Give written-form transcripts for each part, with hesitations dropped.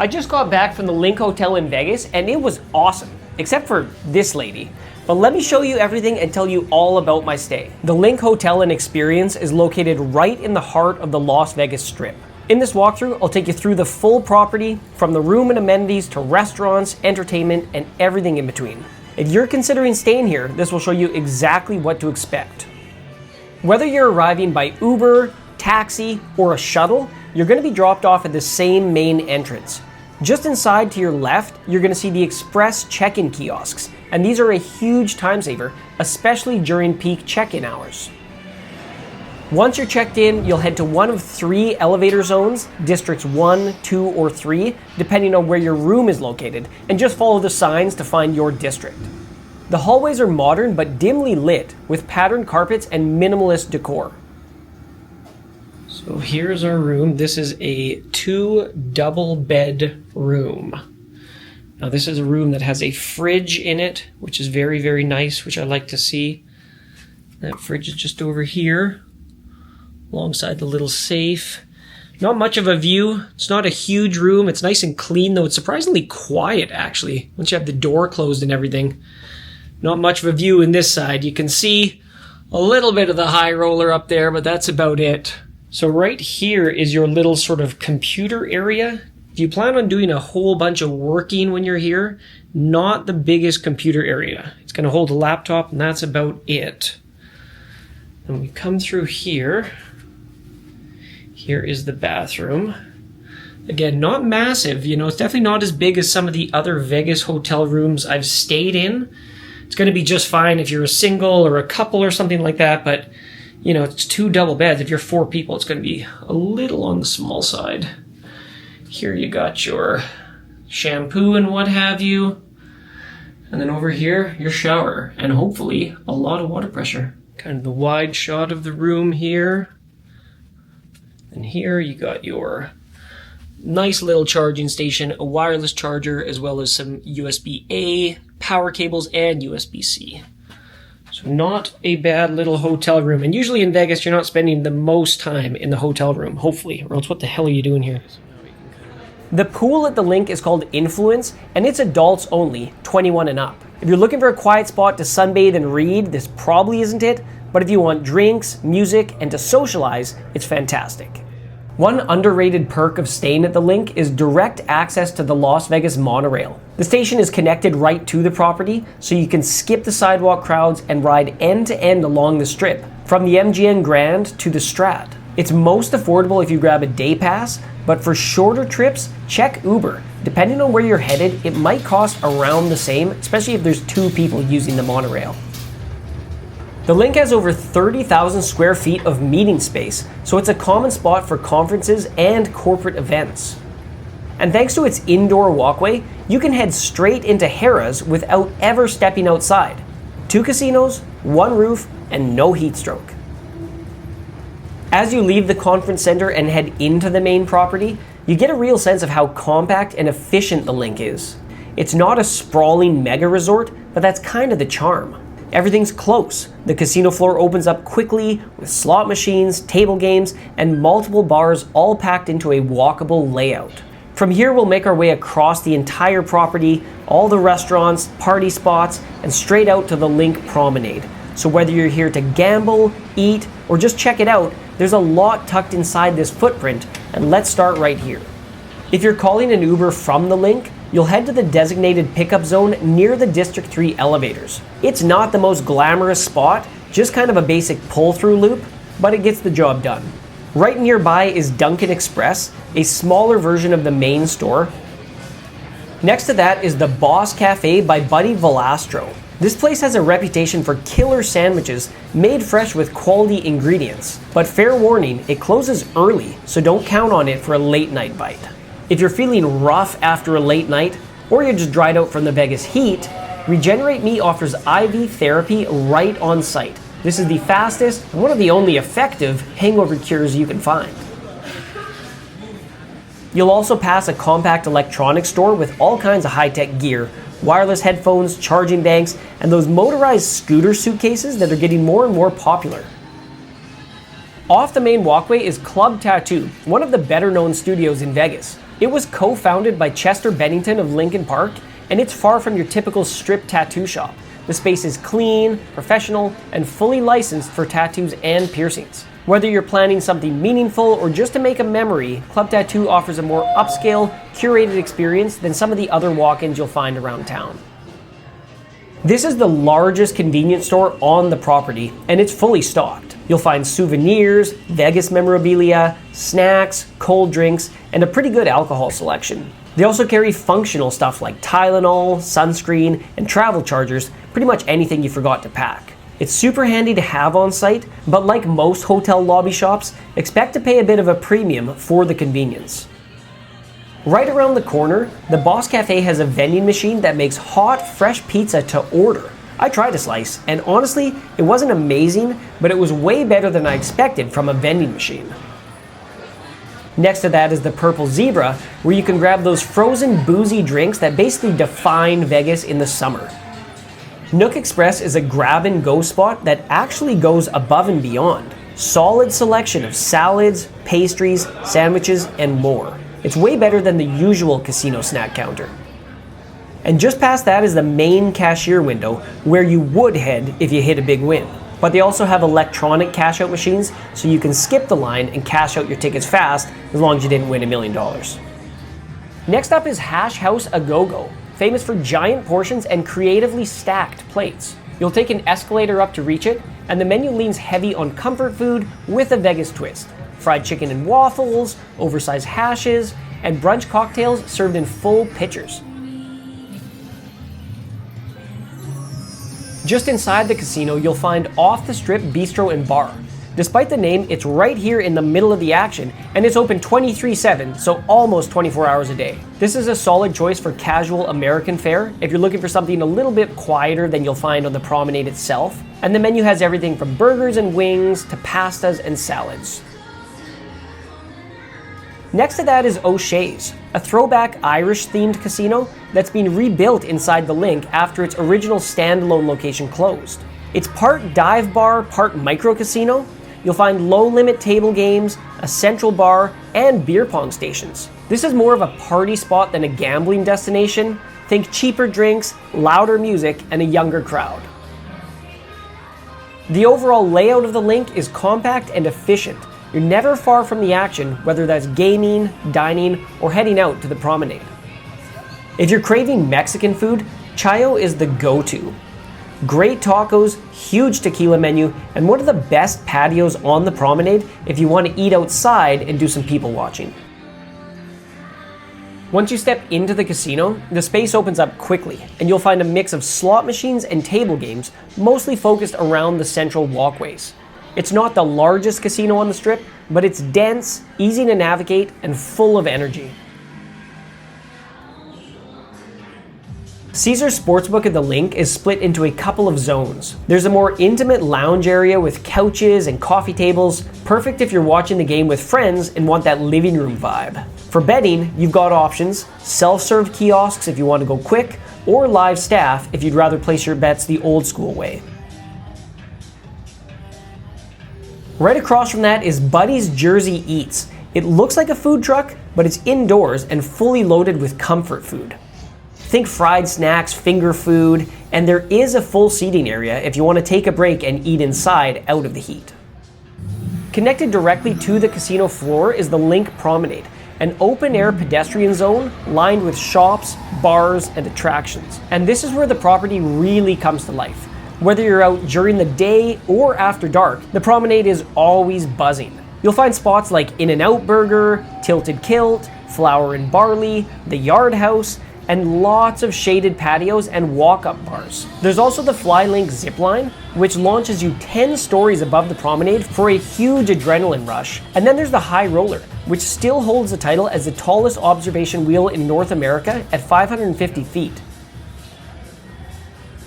I just got back from the LINQ Hotel in Vegas and it was awesome, except for this lady. But let me show you everything and tell you all about my stay. The LINQ Hotel and Experience is located right in the heart of the Las Vegas Strip. In this walkthrough, I'll take you through the full property, from the room and amenities to restaurants, entertainment, and everything in between. If you're considering staying here, this will show you exactly what to expect. Whether you're arriving by Uber, taxi, or a shuttle, you're going to be dropped off at the same main entrance. Just inside to your left, you're going to see the express check-in kiosks, and these are a huge time saver, especially during peak check-in hours. Once you're checked in, you'll head to one of 3 elevator zones, districts 1, 2, or 3, depending on where your room is located, and just follow the signs to find your district. The hallways are modern but dimly lit, with patterned carpets and minimalist decor. So here's our room. This is a 2 double bed room. Now this is a room that has a fridge in it, which is very, very nice, which I like to see. That fridge is just over here, alongside the little safe. Not much of a view. It's not a huge room. It's nice and clean, though it's surprisingly quiet, actually, once you have the door closed and everything. Not much of a view in this side. You can see a little bit of the high roller up there, but that's about it. So right here is your little sort of computer area. If you plan on doing a whole bunch of working when you're here, not the biggest computer area. It's going to hold a laptop, and that's about it. And we come through here. Here is the bathroom. Again, not massive. You know, it's definitely not as big as some of the other Vegas hotel rooms I've stayed in. It's going to be just fine if you're a single or a couple or something like that, but you know, it's 2 double beds. If you're 4 people, it's going to be a little on the small side. Here you got your shampoo and what have you. And then over here, your shower. And hopefully, a lot of water pressure. Kind of the wide shot of the room here. And here you got your nice little charging station, a wireless charger, as well as some USB-A, power cables, and USB-C. So not a bad little hotel room. And usually in Vegas, you're not spending the most time in the hotel room, hopefully, or else what the hell are you doing here? The pool at the LINQ is called Influence, and it's adults only, 21 and up. If you're looking for a quiet spot to sunbathe and read, this probably isn't it, but if you want drinks, music, and to socialize, it's fantastic. One underrated perk of staying at the LINQ is direct access to the Las Vegas Monorail. The station is connected right to the property, so you can skip the sidewalk crowds and ride end to end along the strip, from the MGM Grand to the Strat. It's most affordable if you grab a day pass, but for shorter trips, check Uber. Depending on where you're headed, it might cost around the same, especially if there's 2 people using the monorail. The LINQ has over 30,000 square feet of meeting space, so it's a common spot for conferences and corporate events. And thanks to its indoor walkway, you can head straight into Harrah's without ever stepping outside. 2 casinos, 1 roof, and no heat stroke. As you leave the conference center and head into the main property, you get a real sense of how compact and efficient the LINQ is. It's not a sprawling mega resort, but that's kind of the charm. Everything's close. The casino floor opens up quickly with slot machines, table games, and multiple bars all packed into a walkable layout. From here, we'll make our way across the entire property, all the restaurants, party spots, and straight out to the LINQ Promenade. So whether you're here to gamble, eat, or just check it out, there's a lot tucked inside this footprint, and let's start right here. If you're calling an Uber from the LINQ, you'll head to the designated pickup zone near the District 3 elevators. It's not the most glamorous spot, just kind of a basic pull-through loop, but it gets the job done. Right nearby is Dunkin Express, a smaller version of the main store. Next to that is the Boss Cafe by Buddy Velastro. This place has a reputation for killer sandwiches made fresh with quality ingredients. But fair warning, it closes early, so don't count on it for a late night bite. If you're feeling rough after a late night, or you're just dried out from the Vegas heat, Regenerate Me offers IV therapy right on site. This is the fastest and one of the only effective hangover cures you can find. You'll also pass a compact electronics store with all kinds of high-tech gear, wireless headphones, charging banks, and those motorized scooter suitcases that are getting more and more popular. Off the main walkway is Club Tattoo, one of the better-known studios in Vegas. It was co-founded by Chester Bennington of Lincoln Park, and it's far from your typical strip tattoo shop. The space is clean, professional, and fully licensed for tattoos and piercings. Whether you're planning something meaningful or just to make a memory, Club Tattoo offers a more upscale, curated experience than some of the other walk-ins you'll find around town. This is the largest convenience store on the property, and it's fully stocked. You'll find souvenirs, Vegas memorabilia, snacks, cold drinks, and a pretty good alcohol selection. They also carry functional stuff like Tylenol, sunscreen, and travel chargers, pretty much anything you forgot to pack. It's super handy to have on site, but like most hotel lobby shops, expect to pay a bit of a premium for the convenience. Right around the corner, the Boss Cafe has a vending machine that makes hot, fresh pizza to order. I tried a slice, and honestly, it wasn't amazing, but it was way better than I expected from a vending machine. Next to that is the Purple Zebra, where you can grab those frozen boozy drinks that basically define Vegas in the summer. Nook Express is a grab-and-go spot that actually goes above and beyond. Solid selection of salads, pastries, sandwiches, and more. It's way better than the usual casino snack counter. And just past that is the main cashier window, where you would head if you hit a big win. But they also have electronic cash-out machines, so you can skip the line and cash out your tickets fast as long as you didn't win $1 million. Next up is Hash House A Go-Go, famous for giant portions and creatively stacked plates. You'll take an escalator up to reach it, and the menu leans heavy on comfort food with a Vegas twist. Fried chicken and waffles, oversized hashes, and brunch cocktails served in full pitchers. Just inside the casino, you'll find Off the Strip Bistro and Bar. Despite the name, it's right here in the middle of the action, and it's open 24/7, so almost 24 hours a day. This is a solid choice for casual American fare if you're looking for something a little bit quieter than you'll find on the promenade itself, and the menu has everything from burgers and wings to pastas and salads. Next to that is O'Shea's, a throwback Irish-themed casino that's been rebuilt inside the LINQ after its original standalone location closed. It's part dive bar, part micro casino. You'll find low-limit table games, a central bar, and beer pong stations. This is more of a party spot than a gambling destination. Think cheaper drinks, louder music, and a younger crowd. The overall layout of the LINQ is compact and efficient. You're never far from the action, whether that's gaming, dining, or heading out to the promenade. If you're craving Mexican food, Chayo is the go-to. Great tacos, huge tequila menu, and one of the best patios on the promenade if you want to eat outside and do some people watching. Once you step into the casino, the space opens up quickly, and you'll find a mix of slot machines and table games, mostly focused around the central walkways. It's not the largest casino on the Strip, but it's dense, easy to navigate, and full of energy. Caesars Sportsbook at the LINQ is split into a couple of zones. There's a more intimate lounge area with couches and coffee tables, perfect if you're watching the game with friends and want that living room vibe. For betting, you've got options: self-serve kiosks if you want to go quick, or live staff if you'd rather place your bets the old school way. Right across from that is Buddy's Jersey Eats. It looks like a food truck, but it's indoors and fully loaded with comfort food. Think fried snacks, finger food, and there is a full seating area if you want to take a break and eat inside out of the heat. Connected directly to the casino floor is the LINQ Promenade, an open-air pedestrian zone lined with shops, bars, and attractions. And this is where the property really comes to life. Whether you're out during the day or after dark, the promenade is always buzzing. You'll find spots like In-N-Out Burger, Tilted Kilt, Flour and Barley, the Yard House, and lots of shaded patios and walk-up bars. There's also the FlyLink Zipline, which launches you 10 stories above the promenade for a huge adrenaline rush. And then there's the High Roller, which still holds the title as the tallest observation wheel in North America at 550 feet.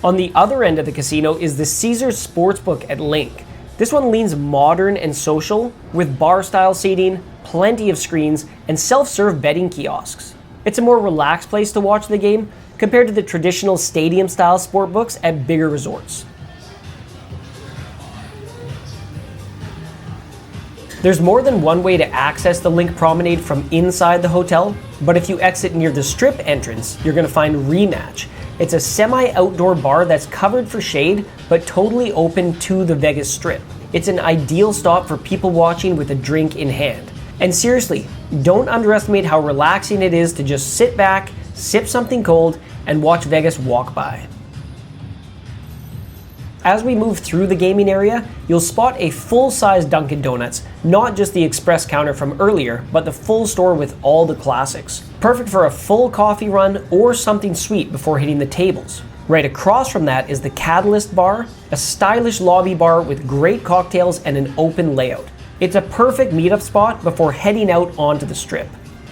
On the other end of the casino is the Caesars Sportsbook at LINQ. This one leans modern and social, with bar-style seating, plenty of screens, and self-serve betting kiosks. It's a more relaxed place to watch the game compared to the traditional stadium-style sportbooks at bigger resorts. There's more than one way to access the LINQ Promenade from inside the hotel, but if you exit near the Strip entrance, you're going to find Rematch. It's a semi-outdoor bar that's covered for shade, but totally open to the Vegas Strip. It's an ideal stop for people watching with a drink in hand. And seriously, don't underestimate how relaxing it is to just sit back, sip something cold, and watch Vegas walk by. As we move through the gaming area, you'll spot a full-size Dunkin' Donuts, not just the express counter from earlier, but the full store with all the classics. Perfect for a full coffee run or something sweet before hitting the tables. Right across from that is the Catalyst Bar, a stylish lobby bar with great cocktails and an open layout. It's a perfect meetup spot before heading out onto the Strip.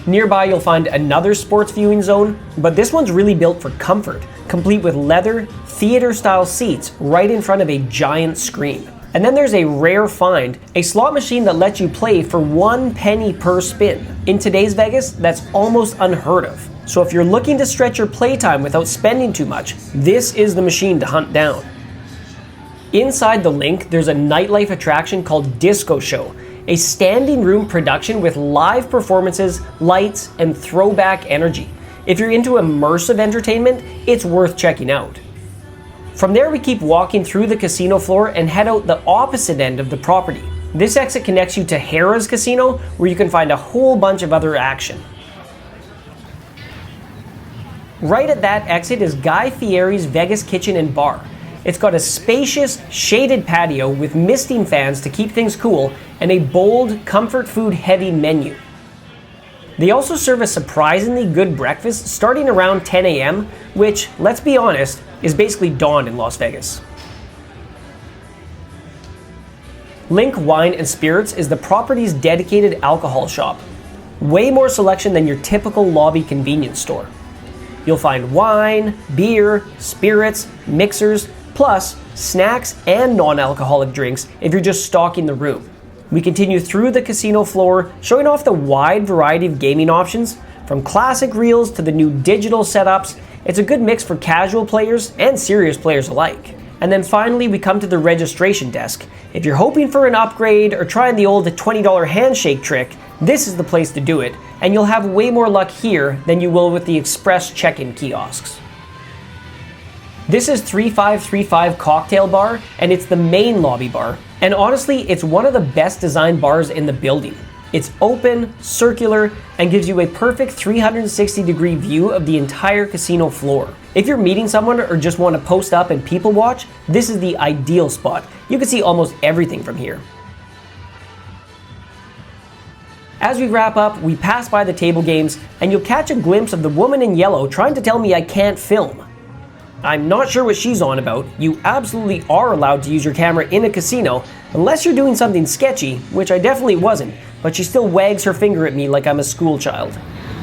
Nearby you'll find another sports viewing zone, but this one's really built for comfort, complete with leather, theater-style seats right in front of a giant screen. And then there's a rare find, a slot machine that lets you play for 1 penny per spin. In today's Vegas, that's almost unheard of. So if you're looking to stretch your playtime without spending too much, this is the machine to hunt down. Inside the LINQ, there's a nightlife attraction called Disco Show, a standing room production with live performances, lights, and throwback energy. If you're into immersive entertainment, it's worth checking out. From there, we keep walking through the casino floor and head out the opposite end of the property. This exit connects you to Harrah's casino, where you can find a whole bunch of other action. Right at that exit is Guy Fieri's Vegas Kitchen and Bar. It's got a spacious, shaded patio with misting fans to keep things cool and a bold, comfort food-heavy menu. They also serve a surprisingly good breakfast starting around 10 a.m., which, let's be honest, is basically dawn in Las Vegas. LINQ Wine Spirits is the property's dedicated alcohol shop. Way more selection than your typical lobby convenience store. You'll find wine, beer, spirits, mixers, plus snacks and non-alcoholic drinks if you're just stocking the room. We continue through the casino floor, showing off the wide variety of gaming options, from classic reels to the new digital setups. It's a good mix for casual players and serious players alike. And then finally, we come to the registration desk. If you're hoping for an upgrade or trying the old $20 handshake trick, this is the place to do it, and you'll have way more luck here than you will with the express check-in kiosks. This is 3535 Cocktail Bar, and it's the main lobby bar. And honestly, it's one of the best designed bars in the building. It's open, circular, and gives you a perfect 360-degree view of the entire casino floor. If you're meeting someone or just want to post up and people watch, this is the ideal spot. You can see almost everything from here. As we wrap up, we pass by the table games, and you'll catch a glimpse of the woman in yellow trying to tell me I can't film. I'm not sure what she's on about. You absolutely are allowed to use your camera in a casino, unless you're doing something sketchy, which I definitely wasn't, but she still wags her finger at me like I'm a school child.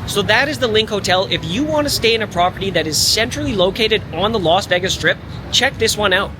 So that is the LINQ Hotel. If you want to stay in a property that is centrally located on the Las Vegas Strip, check this one out.